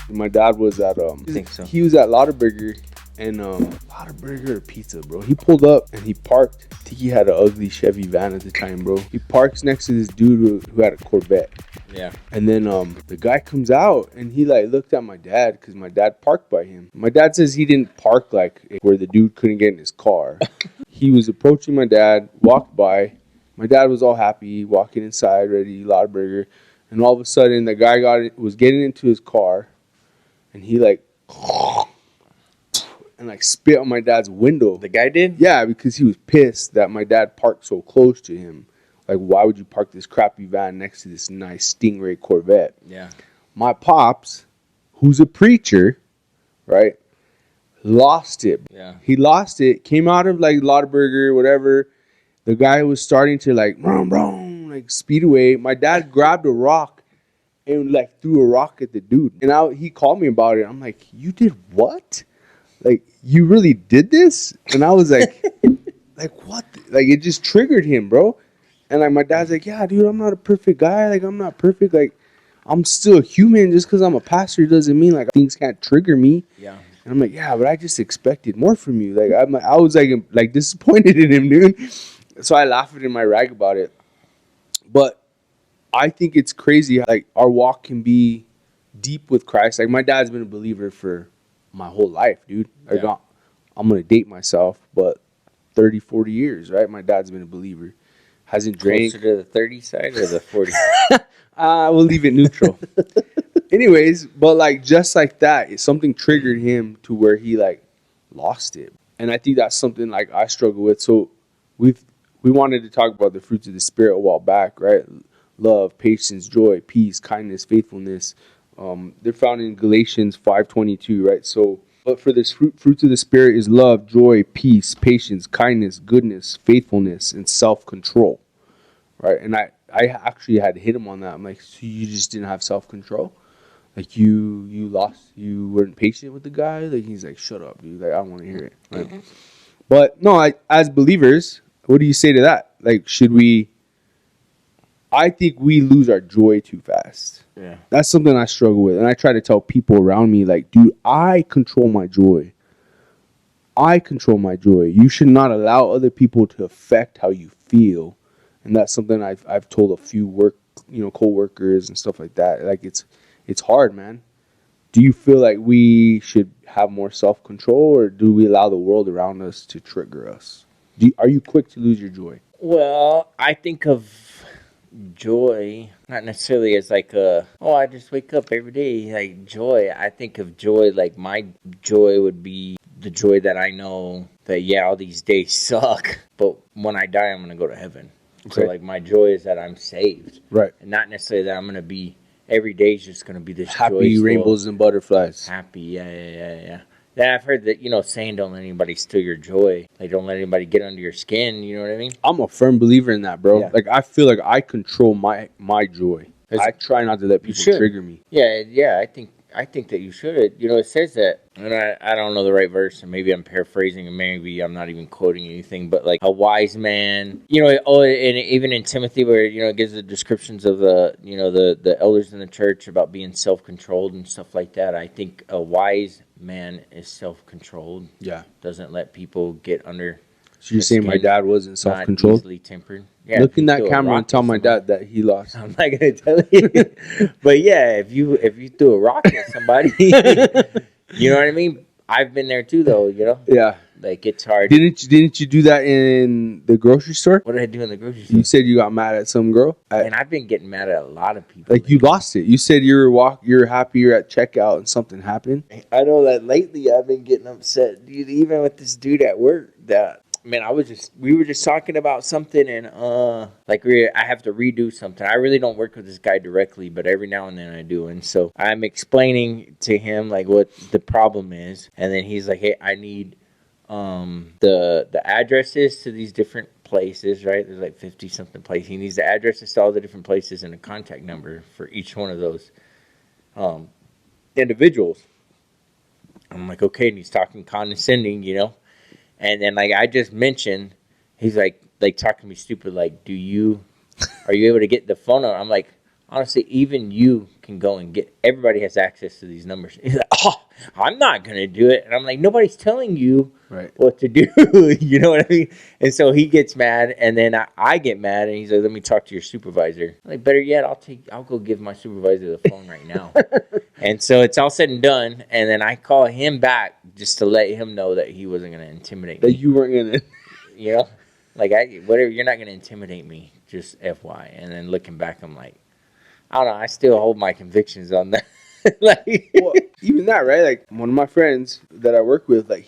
My dad was at I think so. he was at Lottaburger, and Lottaburger or Pizza, bro. He pulled up and he parked. I think he had an ugly Chevy van at the time, bro. He parks next to this dude who had a Corvette. Yeah. And then the guy comes out and he like looked at my dad because my dad parked by him. My dad says he didn't park like where the dude couldn't get in his car. He was approaching my dad, walked by. My dad was all happy, walking inside, ready to eat Lottaburger. And all of a sudden, the guy was getting into his car, and he like and like spit on my dad's window. The guy did? Yeah, because he was pissed that my dad parked so close to him. Like, why would you park this crappy van next to this nice Stingray Corvette? Yeah. My pops, who's a preacher, right, lost it. Yeah. He lost it. Came out of like Lottaburger, whatever. The guy was starting to like, brum, brum, like speed away. My dad grabbed a rock and like threw a rock at the dude. And he called me about it. I'm like, you did what? Like, you really did this? And I was like, like what? Like, it just triggered him, bro. And like my dad's like, yeah, dude, I'm not a perfect guy. Like, I'm not perfect. Like, I'm still human. Just because I'm a pastor doesn't mean like things can't trigger me. Yeah. And I'm like, yeah, but I just expected more from you. Like, I was like disappointed in him, dude. So I laughed in my rag about it. But I think it's crazy how, like, our walk can be deep with Christ. Like, my dad's been a believer for my whole life, dude. Like, Yeah. I'm going to date myself, but 30, 40 years, right? My dad's been a believer. Hasn't drank. Closer to the 30 side or the 40? We'll leave it neutral. Anyways, but like just like that, something triggered him to where he like lost it. And I think that's something like I struggle with. So we wanted to talk about the fruits of the Spirit a while back, right? Love, patience, joy, peace, kindness, faithfulness. They're found in Galatians 5:22, right? So, but for this fruits of the Spirit is love, joy, peace, patience, kindness, goodness, faithfulness, and self-control, right? And I actually had to hit him on that. I'm like, so you just didn't have self-control? Like you weren't patient with the guy? Like, he's like, shut up, dude. Like, I don't want to hear it. Right? But no, as believers, what do you say to that? Like, I think we lose our joy too fast. Yeah. That's something I struggle with. And I try to tell people around me, like, dude, I control my joy. I control my joy. You should not allow other people to affect how you feel. And that's something I've told a few co-workers and stuff like that. Like, it's hard, man. Do you feel like we should have more self-control, or do we allow the world around us to trigger us? Are you quick to lose your joy? Well, I think of joy not necessarily as like I just wake up every day. Like, joy, I think of joy like my joy would be the joy that I know that, yeah, all these days suck, but when I die, I'm going to go to heaven. Okay. So, like, my joy is that I'm saved. Right. And not necessarily that I'm going to be, every day is just going to be this happy joyful, rainbows and butterflies. Happy, yeah. Yeah, I've heard that, saying don't let anybody steal your joy. Like, don't let anybody get under your skin, you know what I mean? I'm a firm believer in that, bro. Yeah. Like, I feel like I control my joy. I try not to let people trigger me. Yeah, I think that you should. It says that, and I don't know the right verse, and maybe I'm paraphrasing, and maybe I'm not even quoting anything, but like a wise man, and even in Timothy, where it gives the descriptions of the elders in the church about being self-controlled and stuff like that. I think a wise man is self-controlled. Yeah, doesn't let people get under. So you're saying my dad wasn't self-controlled? Not easily tempered. Yeah, look in that camera and tell my dad that he lost. I'm not gonna tell you, but yeah, if you threw a rock at somebody, you know what I mean. I've been there too, though. Yeah, like, it's hard. Didn't you do that in the grocery store? What did I do in the grocery store? You said you got mad at some girl, and I've been getting mad at a lot of people. Like, you lost it. You said you're happy you're at checkout and something happened. I know that lately I've been getting upset, dude. Even with this dude at work, we were just talking about something, and I have to redo something. I really don't work with this guy directly, but every now and then I do. And so I'm explaining to him like what the problem is, and then he's like, "Hey, I need the addresses to these different places, right? There's like 50 something places. He needs the addresses to all the different places and a contact number for each one of those individuals." I'm like, okay, and he's talking condescending, And then, like I just mentioned, he's like talking to me stupid. Like, are you able to get the phone number? I'm like, honestly, even you can go and get. Everybody has access to these numbers. He's like, oh, I'm not gonna do it. And I'm like, nobody's telling you Right. what to do. You know what I mean? And so he gets mad, and then I get mad, and he's like, let me talk to your supervisor. I'm like, better yet, I'll go give my supervisor the phone right now. And so it's all said and done, and then I call him back just to let him know that he wasn't gonna intimidate That me. you weren't gonna. You know, like whatever. You're not gonna intimidate me. Just FY. And then looking back, I'm like, I don't know. I still hold my convictions on that. Like, Well, even that, right? Like one of my friends that I work with, like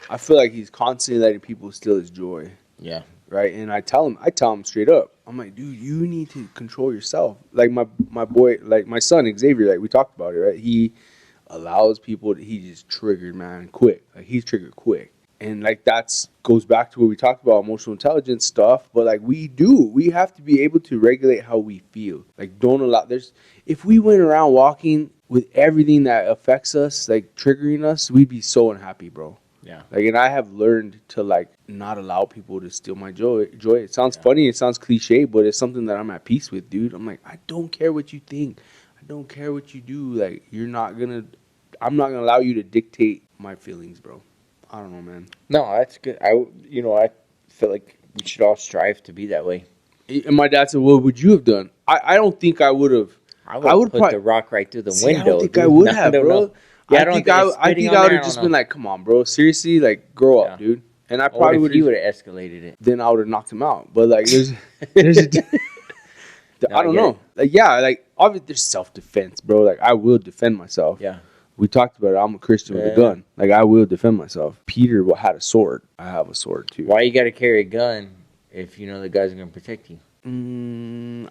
I feel like he's constantly letting people steal his joy, yeah, right? And I tell him straight up, I'm like, dude, you need to control yourself. Like my boy, like my son Xavier, like we talked about it, right? He allows people. He just triggered, man, quick. Like he's triggered quick. And like goes back to what we talked about, emotional intelligence stuff. But like we have to be able to regulate how we feel. Like don't allow if we went around walking with everything that affects us, like triggering us, we'd be so unhappy, bro. yeah, Like, and I have learned to like not allow people to steal my joy. It sounds funny, it sounds cliche, but it's something that I'm at peace with, dude. I'm like, I don't care what you think. I don't care what you do. Like, I'm not gonna allow you to dictate my feelings, bro. I don't know, man. No, that's good. I feel like we should all strive to be that way. And my dad said, "What would you have done?" I don't think I would have. I would put probably the rock right through the See, window. I don't think dude. I would No, have, don't bro. know. Yeah, I think I would have just been like, "Come on, bro, seriously, like, grow up, dude." And I probably would. You would have escalated it. Then I would have knocked him out. But like, there's I don't know. Like, yeah, like obviously there's self defense, bro. Like, I will defend myself. Yeah. We talked about it. I'm a Christian with a gun. Like, I will defend myself. Peter had a sword. I have a sword too. Why you got to carry a gun if you know the guy's going to protect you?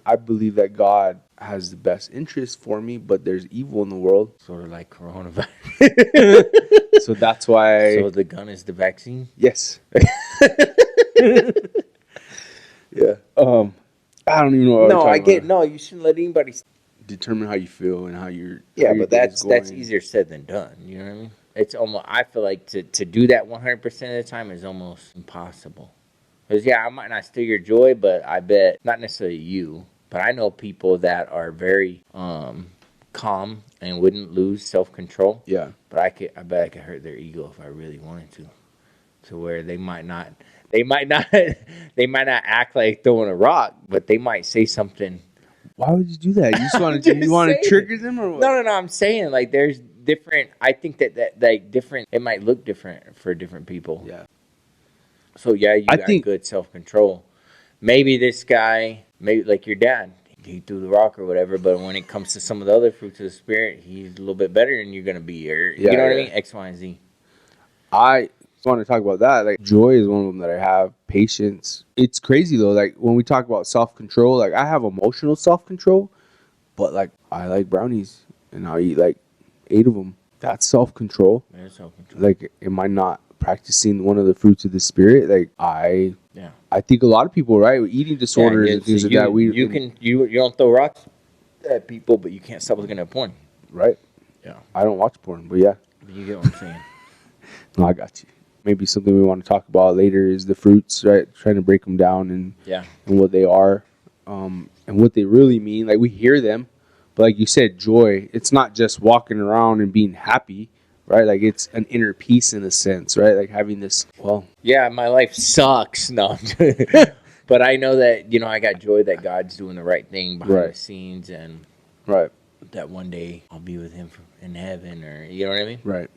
I believe that God has the best interest for me, but there's evil in the world. Sort of like coronavirus. So that's why. So the gun is the vaccine? Yes. Yeah. I don't even know. No, I get. No, you shouldn't let anybody determine how you feel and how you're. Yeah, how your but day is that's going. easier said than done. You know what I mean? It's almost. I feel like to do that 100% of the time is almost impossible. Because I might not steal your joy, but I bet not necessarily you, but I know people that are very calm and wouldn't lose self-control. Yeah. But I bet I could hurt their ego if I really wanted to where they might not they might not act like throwing a rock, but they might say something. Why would you do that? You just want to trigger them or what? No. I'm saying like there's different. I think that like different. It might look different for different people. Yeah. So you got good self control. Maybe this guy, maybe like your dad, he threw the rock or whatever. But when it comes to some of the other fruits of the spirit, he's a little bit better than you're gonna be. Or you know what I mean? X, Y, and Z. I want to talk about that. Like, joy is one of them that I have. Patience. It's crazy though. Like, when we talk about self control, like I have emotional self control, but like I like brownies and I'll eat like 8 of them. That's self control. There's self control. Like, am I not practicing one of the fruits of the spirit? Like, I think a lot of people, right, with eating disorders and things like that. You don't throw rocks at people, but you can't stop looking at porn. Right. Yeah. I don't watch porn, but yeah. You get what I'm saying? No, I got you. Maybe something we want to talk about later is the fruits, right? Trying to break them down and what they are, and what they really mean. Like, we hear them, but like you said, joy. It's not just walking around and being happy, right? Like, it's an inner peace in a sense, right? Like having this. Well, yeah, my life sucks. No, but I know that I got joy that God's doing the right thing behind the scenes, and that one day I'll be with Him in heaven, or you know what I mean? Right.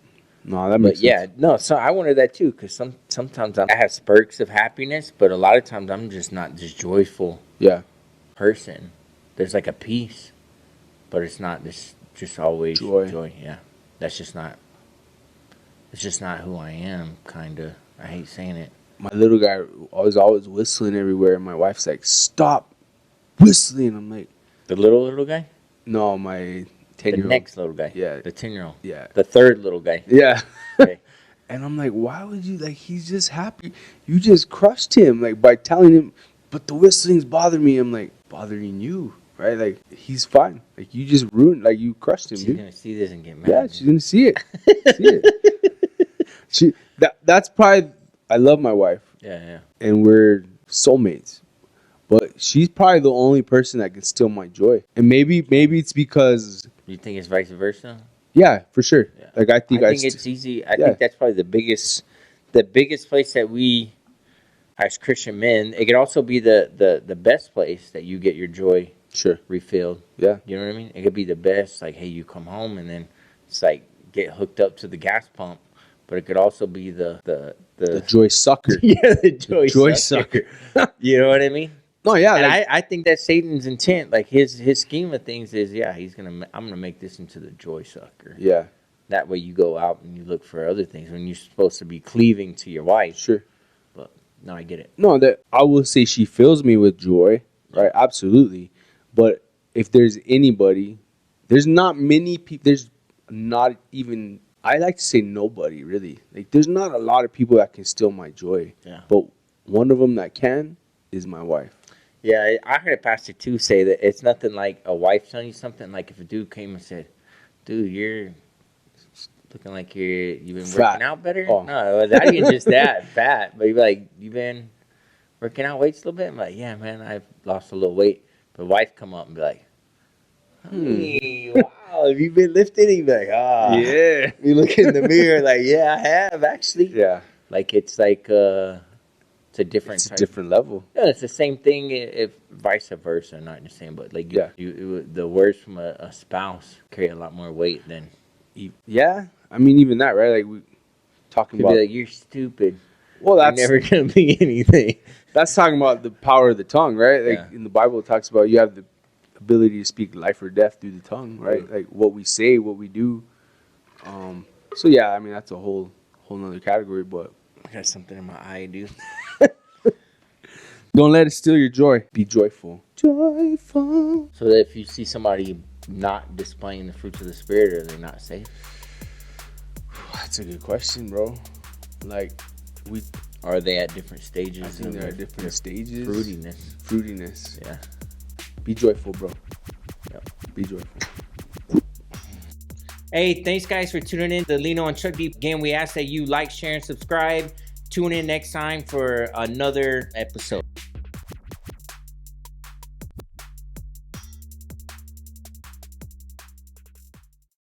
No, that makes sense. So I wonder that too, because sometimes I have spurts of happiness, but a lot of times I'm just not this joyful person. There's like a peace, but it's not this just always joy. Yeah, that's just not. It's just not who I am. Kind of. I hate saying it. My little guy was always whistling everywhere, and my wife's like, "Stop whistling." I'm like, the little guy? No, my 10-year-old. The next little guy. Yeah. The 10-year-old. Yeah. The third little guy. Yeah. Okay. And I'm like, why would you, like, he's just happy. You just crushed him, like, by telling him, but the whistling's bothering me. I'm like, bothering you, right? Like, he's fine. Like, you just ruined, like, you crushed him, She's dude. going to see this and get mad. Yeah, she's going to see it. See it. That's probably, I love my wife. Yeah. And we're soulmates. But she's probably the only person that can steal my joy. And maybe it's because, You think it's vice versa? yeah, for sure. Yeah. Like I think it's easy. I think that's probably the biggest place that we, as Christian men, it could also be the best place that you get your joy sure. refilled. Yeah. You know what I mean? It could be the best. Like, hey, you come home and then it's like get hooked up to the gas pump. But it could also be the joy sucker. yeah, the joy sucker. You know what I mean? No, yeah. And Like, I think that's Satan's intent. Like his scheme of things is, yeah, I'm gonna make this into the joy sucker. yeah, That way you go out and you look for other things when you're supposed to be cleaving to your wife. sure. But no, I get it. No, that I will say she fills me with joy, right? Absolutely. But if there's anybody, there's not many people. There's not even. I like to say nobody really. Like there's not a lot of people that can steal my joy. Yeah. But one of them that can is my wife. Yeah, I heard a pastor too say that it's nothing like a wife telling you something. Like if a dude came and said, "Dude, you're looking like you've been Fat. working out better." Oh. No, it was not even just that fat, but you'd be like, "You've been working out weights a little bit." I'm like, "Yeah, man, I've lost a little weight." But wife come up and be like, "Hey, wow, have you been lifting?" You'd be like, "Ah, Yeah. You look in the mirror like, "Yeah, I have actually." Yeah. Like it's like it's a different It's a type. different level. Yeah, it's the same thing if vice versa. Not the same, but like Yeah. the words from a spouse carry a lot more weight than Yeah. I mean, even that, right? Like we talking could about. be like you're stupid. Well, You're that's never gonna be anything. that's talking about the power of the tongue, right? Like Yeah. in the Bible, it talks about you have the ability to speak life or death through the tongue, right? Mhm. Like what we say, what we do. So yeah, I mean that's a whole nother category, but I got something in my eye, dude. don't let it steal your joy. Be joyful. Joyful. So that if you see somebody not displaying the fruits of the spirit, are they not safe? That's a good question, bro. Like we, Or are they at different stages? I think of there are their different stages. fruitiness. Fruitiness. Yeah. Be joyful, bro. Yep. Be joyful. Hey, thanks guys for tuning in to Lino and Chuck Deep. Again, we ask that you like, share, and subscribe. Tune in next time for another episode.